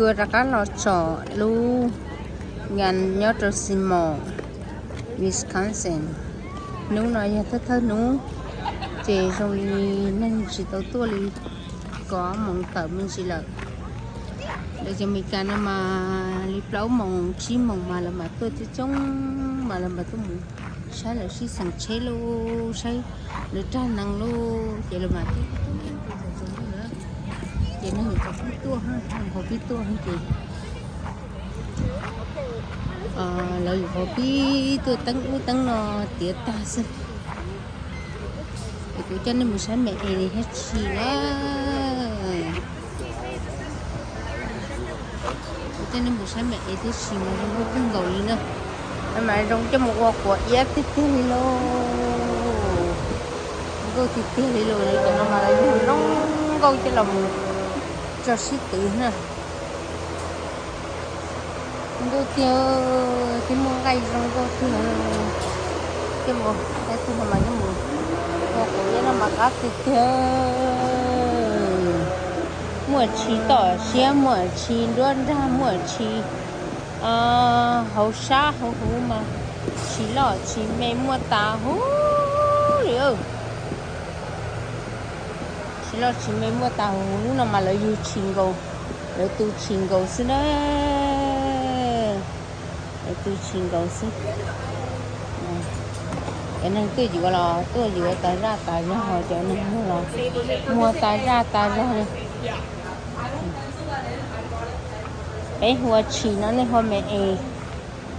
cưa ra cá lò chỏ lu ngàn nhớ cho xin mò Wisconsin nú nói như thế thôi nú chỉ rồi nên chỉ tao tua đi có mong tờ mình chỉ là để cho mình cả mà đi lâu mong chỉ mong mà là tôi thì trong mà là tôi muốn sai là chỉ sang chế luôn sai để tra năng luôn vậy là mà vậy nó có biết tua ha có biết tua không chị lời có biết tua tăng nó tiệt ta xin thì cho nên mình sẽ mẹ này hết chi đó cho nên mình sẽ mẹ thì xì mà nó cũng gầu đi nữa mà trong cho một quả quả ép thì đi luôn cô thì đi luôn này cho nó mà nó câu cho lòng cho sĩ tử nè cô tiêu cái mua cây trong cô thì cái một cái thứ mà cái một cô cũng nó mặc áo thì mua chi tỏi xe mua chi luôn ra mua chi hậu sa hậu hú mà chi lọ chi mẹ mua tàu hú rồi chỉ là chỉ mấy mua tàu lúc nào mà lấy du trình cầu lấy tu trình cầu xí đó lấy tu trình cầu xí cái này tôi chỉ là tôi chỉ có tài ra họ cho nên mua tài ra đi ấy hoa chỉ nó này hoa mẹ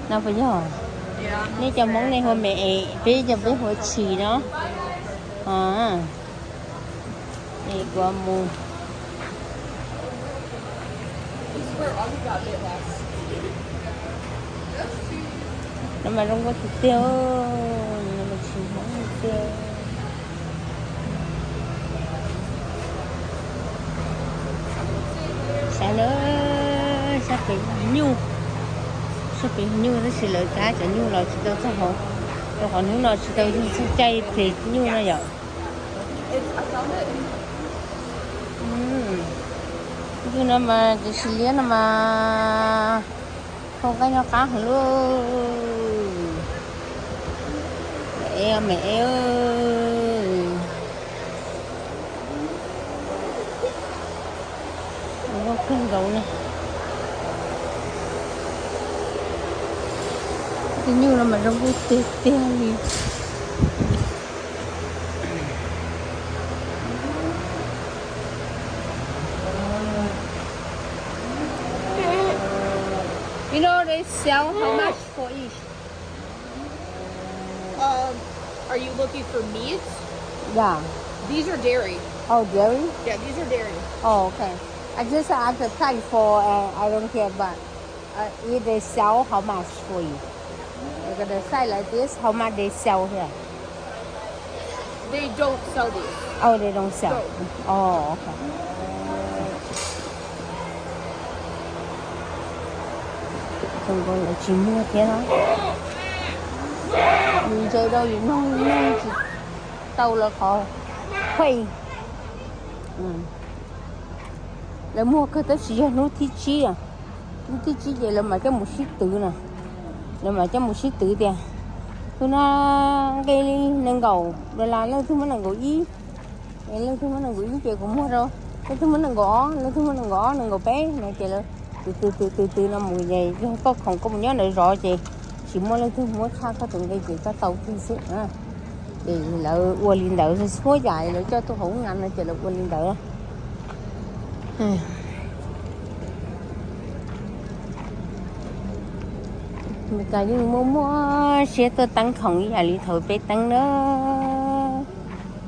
nào phải nhở nên cho món này hoa mẹ bây giờ với hoa chỉ đó này qua mua nó mà không có thịt tiêu nó mà chỉ món thịt tiêu sao nữa sao bị nhu nó chỉ lợi cá chả nhu là chỉ đâu sao hổ còn nếu nó chỉ đâu chay thì nhu nó vậy chứ nó mà chỉ xử lý nó mà không có nhau cá hả luôn mẹ ơi nó có cưng gấu này cái như là mà nó vui tê tê đi You know they sell how much for each? Are you looking for meat? Yeah. These are dairy. Oh, dairy? Yeah, these are dairy. Oh, okay. I just asked the price for, I don't care, but if they sell, how much for you? Like the size like this, how much they sell here? They don't sell these. Oh, they don't sell? No. Oh, okay. Không có là chỉ mua thế đó mình chơi đâu thì nó chỉ tàu là khó khuây là mua cái tới chỉ nó thi chi vậy là mà cho một ship tử nè là mà cho một ship tử tiền tôi nó cái nâng cầu rồi là lên thứ mấy nâng cầu ý lên thứ mấy nâng cầu ý chị cũng mua đâu lên thứ mấy nâng gõ nâng cầu bé này chị là từ năm 10 ngày có không có một nhớ này rõ chị chỉ mua lên thứ mua khác có từng đây chị có tàu thiên sự thì là qua liên đợi số dài để cho tôi không ngăn nữa chị là qua liên đợi mình cả những mua xe tôi tăng không với lý thổi bé tăng nữa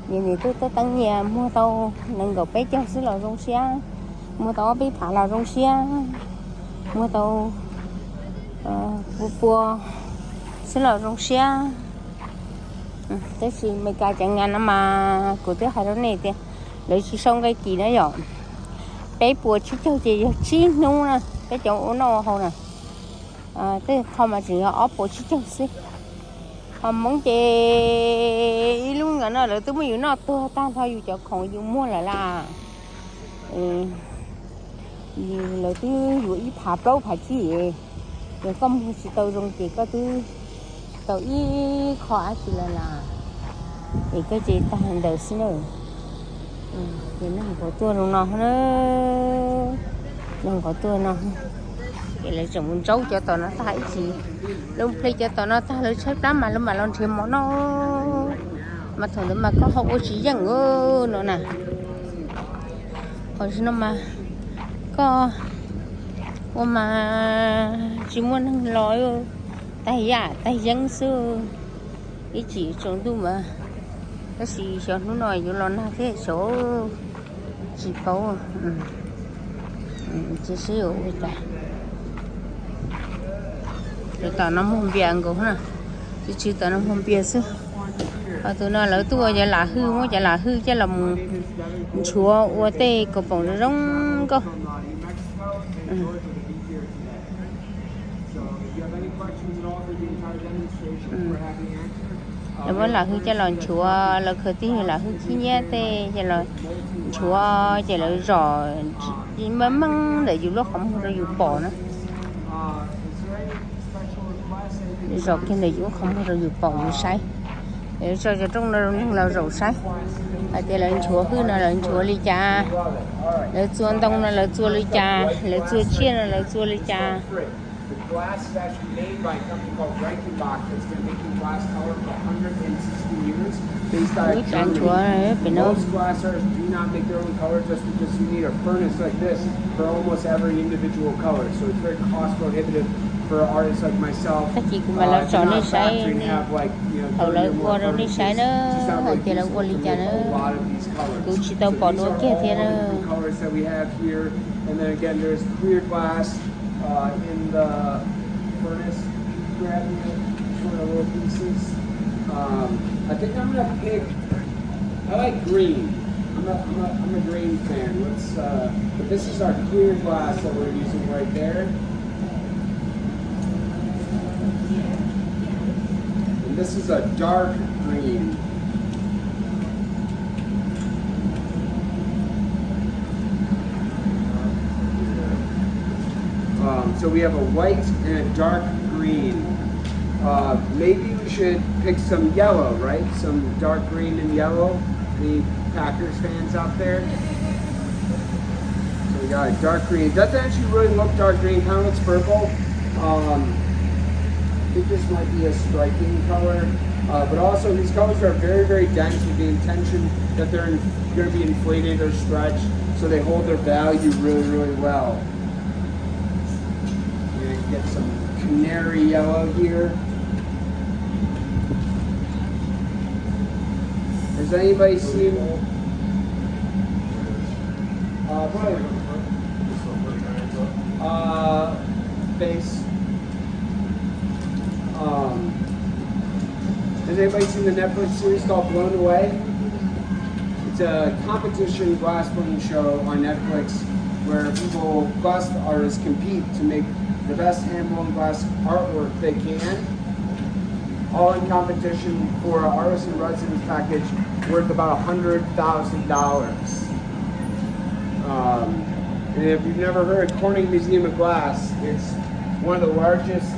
vậy thì tôi tăng nhà mua tàu nâng cầu bé cho xứ là rong xe mua tàu bé thả là rong xe mua tàu bùa xứ là rong xe thế thì mấy cái chẳng ngàn mà của tôi hai đó này thì lấy chỉ xong cái gì đó rồi bé bùa chỉ cho chị chi nung nè cái chỗ nó không nè thế không mà chỉ ở bùa chỉ cho xí không muốn chị luôn cả nó là tôi mới nó to ta thôi dù cho còn dùng mua là thì là thứ rủi phá đâu phải chỉ rồi không chỉ tàu rong chỉ có thứ tàu y khóa chỉ là thì cái gì ta hành đầu xin rồi thì nó không có tua đâu nó không có tua nó cái là chồng muốn trâu cho tao nó thấy gì lúc play cho tao nó ta lấy xếp lắm mà lúc mà lo thêm món nó mà thường mà có hậu chỉ rằng nữa nè còn nó mà có mà chỉ muốn nói tay dân xưa cái chỉ trong tôi mà cái gì cho nó nói cho nó là thế số chỉ có chỉ sử dụng cái để tao nó không biết của nó chỉ tao nó không biết chứ tụi nó lỡ tôi giờ là hư mà giờ là hư chứ là chúa ô tê có bóng rong cơ vẫn là hư cho lần chúa là khởi tiên là hư chi nhé tê cho là chúa cho là rõ chỉ mới măng để dù lúc không rồi dù bỏ nữa rõ cái này dù không rồi dù bỏ dù say để cho trong nó là rau say thì là chúa hư là chúa ly cha là chúa đông là chúa ly cha là chúa chiên là chúa ly cha. The glass is actually made by a company called Reichenbach that's been making glass color for 160 years based out of Germany. Most glass artists do not make their own color just because you need a furnace like this for almost every individual color. So it's very cost prohibitive for artists like myself to not factory and have like, you know, 30 or more furnaces. It's not really feasible to make a lot of these colors. So these are all the colors that we have here. And then again, there's clear glass in the furnace, grabbing it, showing the little pieces. I think I'm gonna pick. I like green. I'm a green fan. But this is our clear glass that we're using right there. And this is a dark green. So we have a white and a dark green. Maybe we should pick some yellow, right? Some dark green and yellow. Any Packers fans out there? So we got a dark green. It doesn't actually really look dark green, kind of looks purple. I think this might be a striking color. But also these colors are very, very dense with the intention that they're going to be inflated or stretched, so they hold their value really, really well. Get some canary yellow here. Has anybody seen base? Has anybody seen the Netflix series called Blown Away? It's a competition glass blowing show on Netflix where glass artists compete to make the best hand-blown glass artwork they can, all in competition for an artist in residence package worth about $100,000. And if you've never heard of Corning Museum of Glass, it's one of the largest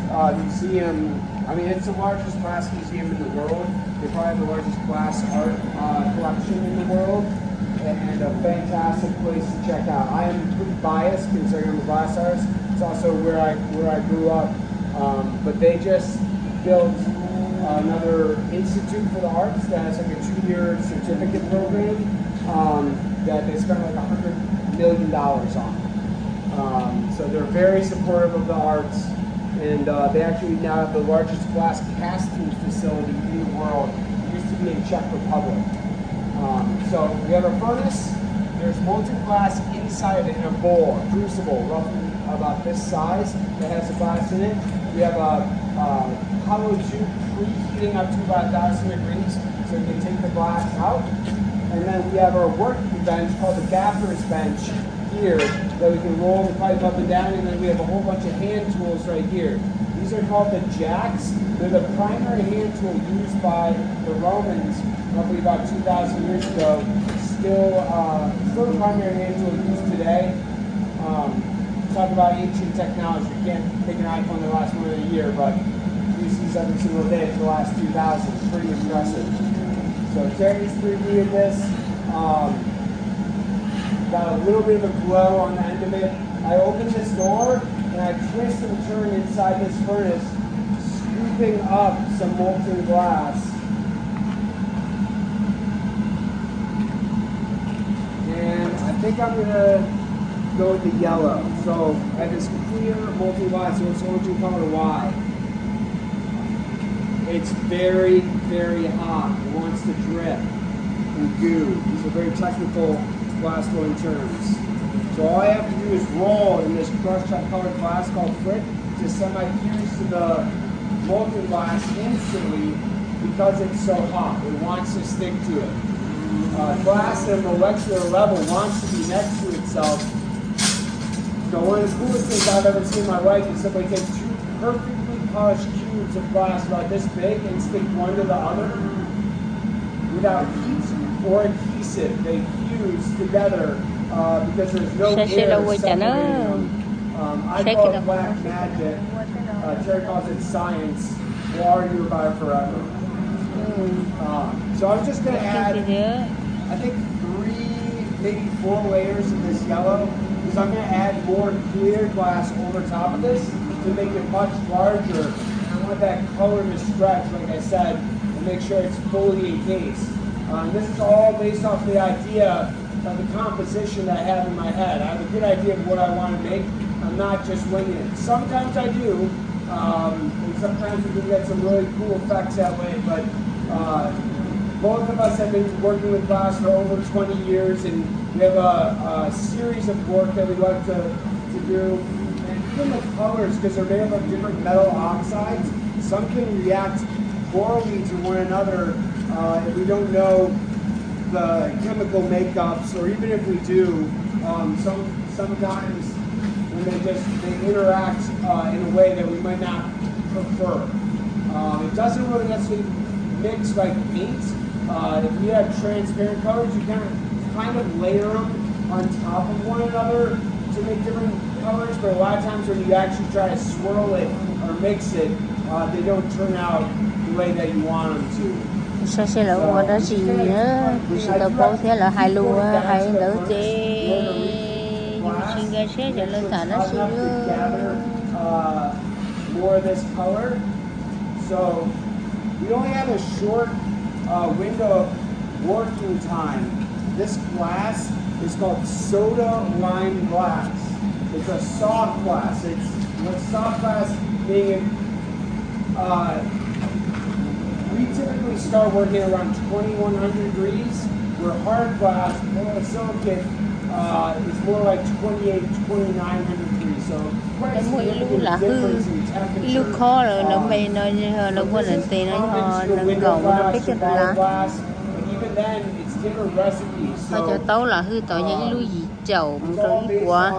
it's the largest glass museum in the world. They probably have the largest glass art collection in the world, and a fantastic place to check out. I am pretty biased considering I'm a glass artist. It's also where I grew up, but they just built another institute for the arts that has like a 2-year certificate program that they spent like $100 million on. So they're very supportive of the arts, and they actually now have the largest glass casting facility in the world. It used to be in Czech Republic. So we have a furnace. There's molten glass inside of it in a bowl, a crucible, roughly about this size that has the glass in it. We have a hollow tube preheating up to about 1,000 degrees so we can take the glass out. And then we have our working bench called the gaffer's bench here that we can roll the pipe up and down, and then we have a whole bunch of hand tools right here. These are called the jacks. They're the primary hand tool used by the Romans roughly about 2,000 years ago. Still the primary hand tool used today. talk about ancient technology. You can't make an iPhone that lasts more than a year, but we use these every single day for the last 2,000. It's pretty impressive. So Terry's previewed this. Got a little bit of a glow on the end of it. I opened this door and I twist and turn inside this furnace, scooping up some molten glass. And I think I'm gonna go with the yellow. So I have this clear molten glass, so it's going to color Y. It's very, very hot. It wants to drip and goo. These are very technical glass blowing terms. So all I have to do is roll in this crushed colored glass called frit to send my fuse to the molten glass instantly because it's so hot. It wants to stick to it. Glass at a molecular level wants to be next to itself. So one of the coolest things I've ever seen in my life is somebody take two perfectly polished cubes of glass about this big and stick one to the other without heat or adhesive. They fuse together because there's no air separating them. I call it black magic. Terry calls it science. We'll argue about it forever. So I'm just going to add, I think 3, maybe 4 layers of this yellow, because I'm going to add more clear glass over top of this to make it much larger. I want that color to stretch, like I said, and make sure it's fully encased. This is all based off the idea of the composition that I have in my head. I have a good idea of what I want to make. I'm not just winging it. Sometimes I do, and sometimes we can get some really cool effects that way, but both of us have been working with glass for over 20 years, and we have a series of work that we like to do. And even the colors, because they're made up of different metal oxides, some can react poorly to one another if we don't know the chemical makeups, or even if we do, sometimes when they interact in a way that we might not prefer. It doesn't really necessarily mix like paint. If you have transparent colors, you kind of layer them on top of one another to make different colors, but a lot of times when you actually try to swirl it or mix it, they don't turn out the way that you want them to. Sao sẽ là qua đó gì nữa? Sự tập bố thế là hai lúa hai đỡ tê. Xin ga sẽ cho lên thả nó xíu. More of this color. So we only have a short window of working time. This glass is called soda lime glass. It's a soft glass. It's what soft glass meaning. We typically start working around 2100 degrees, where hard glass, silicate, is more like 2900 degrees. So quite a significant difference in temperature. Lúc khó rồi nó mày nó quên là tiền nó gầu nó biết cho lá. Even then, it's different recipes. Phải cho tấu là hư tỏi những lúa gì chầu một rồi quá.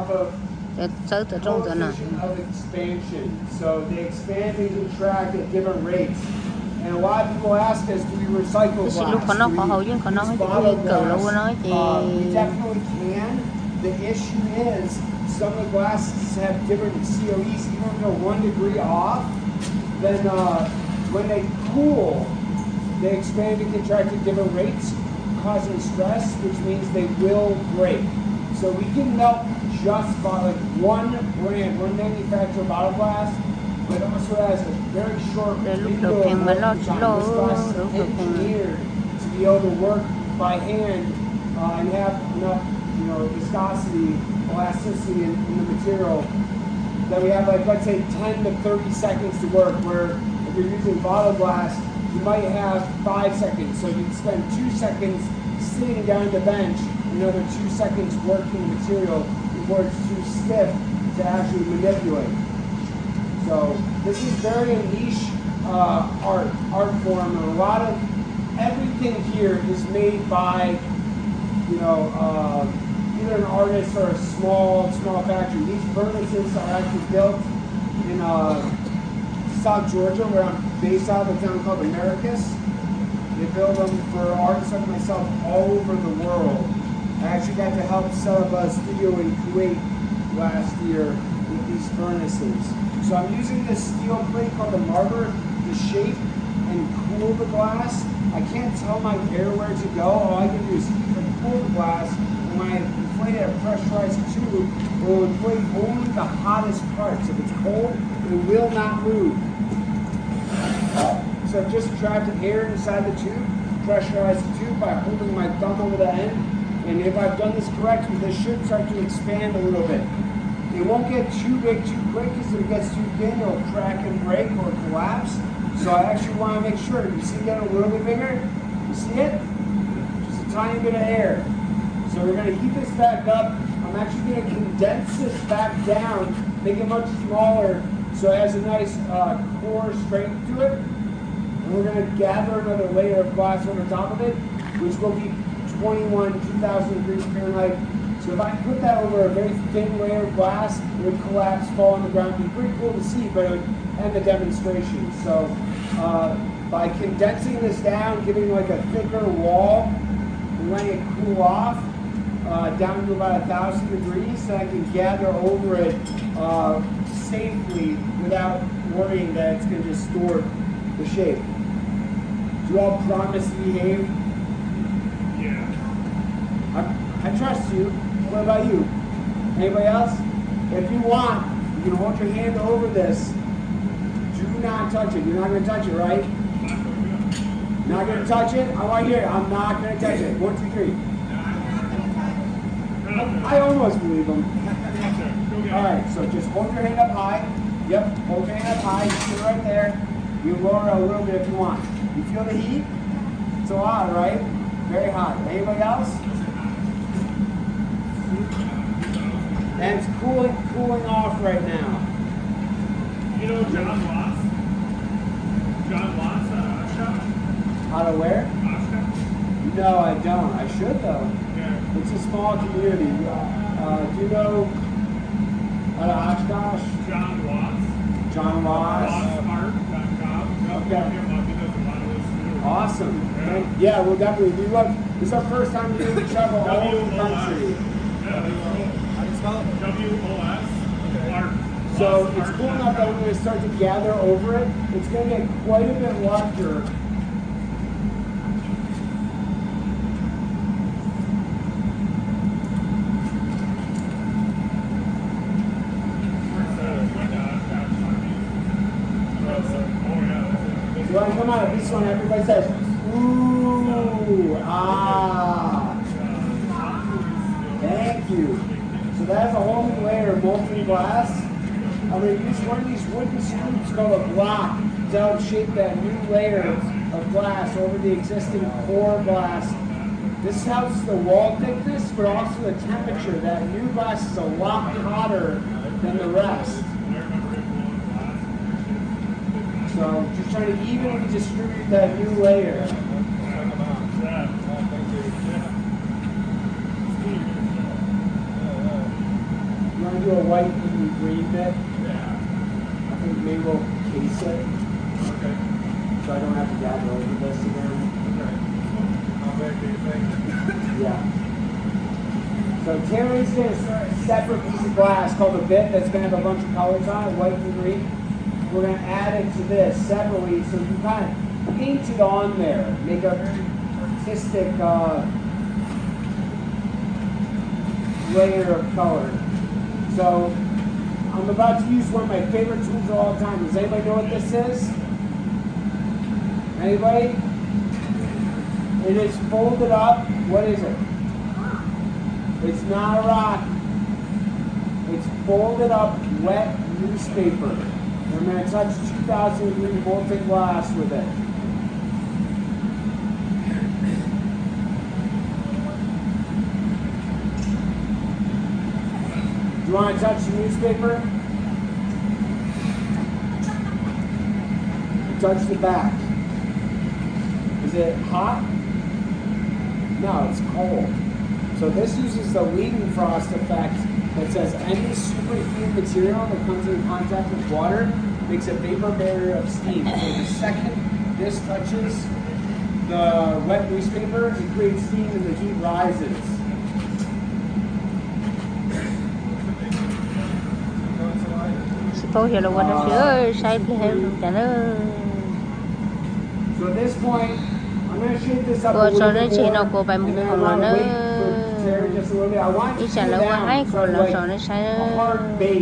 Để sớ từ trong chỗ nào. So they expand and contract at different rates. And a lot of people ask us, do we recycle glass? Lúc nó có hậu chứ còn nó cái cờ lâu của nó chị. We definitely can. The issue is some of the glasses have different COEs, even if they're 1 degree off. Then when they cool, they expand and contract at different rates, causing stress, which means they will break. So we can melt just by like one brand, one manufacturer bottle glass, but also has a very short window of working time. This glass is engineered to be able to work by hand and have enough, viscosity, elasticity in the material that we have, like, let's say 10 to 30 seconds to work, where if you're using bottle glass, you might have 5 seconds. So you'd spend 2 seconds sitting down the bench, another 2 seconds working the material before it's too stiff to actually manipulate. So this is very niche art form, and a lot of everything here is made by either an artist or a small factory. These furnaces are actually built in South Georgia, where I'm based out of a town called Americus. They build them for artists like myself all over the world. I actually got to help set up a studio in Kuwait last year with these furnaces. So I'm using this steel plate called a marber to shape and cool the glass. I can't tell my air where to go. All I can do is heat and cool the glass. And when I inflate it at pressurized tube, it will inflate only the hottest parts. If it's cold, it will not move. So I've just trapped air inside the tube, pressurized the tube by holding my thumb over the end. And if I've done this correctly, this should start to expand a little bit. It won't get too big too quick, because if it gets too thin, it'll crack and break or collapse. So I actually want to make sure. You see it getting a little bit bigger? You see it? Just a tiny bit of air. So we're going to heat this back up. I'm actually going to condense this back down, make it much smaller so it has a nice core strength to it. And we're going to gather another layer of glass over top of it, which will be 2,000 degrees Fahrenheit. So if I put that over a very thin layer of glass, it would collapse, fall on the ground. It'd be pretty cool to see, but it would end the demonstration. So by condensing this down, giving like a thicker wall, and letting it cool off down to about 1,000 degrees, so I can gather over it safely without worrying that it's going to distort the shape. Do you all promise to behave? I trust you. What about you? Anybody else? If you want, you can hold your hand over this. Do not touch it. You're not going to touch it, right? Not going to touch it? I want to hear it. I'm not going to touch it. 1, 2, 3. I almost believe them. All right, so just hold your hand up high. Yep, hold your hand up high. You see it right there. You lower it a little bit if you want. You feel the heat? It's a lot, right? Very hot. Anybody else? And it's cooling off right now. You know John Watts? John Watts, Oshkosh? Out of where? Oshkosh? No, I don't. I should though. Yeah. It's a small community. Do you know out of Oshkosh? John Watts. John Watts. Wattsart.com. Okay. Awesome. Yeah, we'll definitely. This is our first time doing the travel all over the country. W-O-S. So it's cool enough that we're going to start to gather over it. It's going to get quite a bit larger. You want to come out? This one, everybody says, ooh, ah. Thank you. So that's a whole new layer of molten glass. I'm going to use one of these wooden scoops called a block to help shape that new layer of glass over the existing core glass. This helps the wall thickness, but also the temperature. That new glass is a lot hotter than the rest. So just trying to evenly distribute that new layer. You want to do a white and green bit? I think maybe we'll case it. Okay. So I don't have to gather over this again. How big do you think? Yeah. So Terry's going to start a separate piece of glass called a bit that's going to have a bunch of colors on it, white and green. We're going to add it to this separately so you can kind of paint it on there, make a very artistic layer of color. So I'm about to use one of my favorite tools of all time. Does anybody know what this is? Anybody? It is folded up. What is it? It's not a rock. It's folded up wet newspaper. I'm going to touch 2,000 degree molten glass with it. Do you want to touch the newspaper? Touch the back. Is it hot? No, it's cold. So this uses the leading frost effect that says any superheated material that comes in contact with water makes a vapor barrier of steam. So the second this touches the wet newspaper, it creates steam and the heat rises. phố hiểu là quên nó sữa sai cái hem chả nó So at this point, I'm going to shake this up a cô little cho nó bit chỉ more, nó cô bài một and then I hồng là want to nó wait for Sarah just a little bit. I want ít it to chả cool là qua down hai so cô là like cho nó sai a hard base.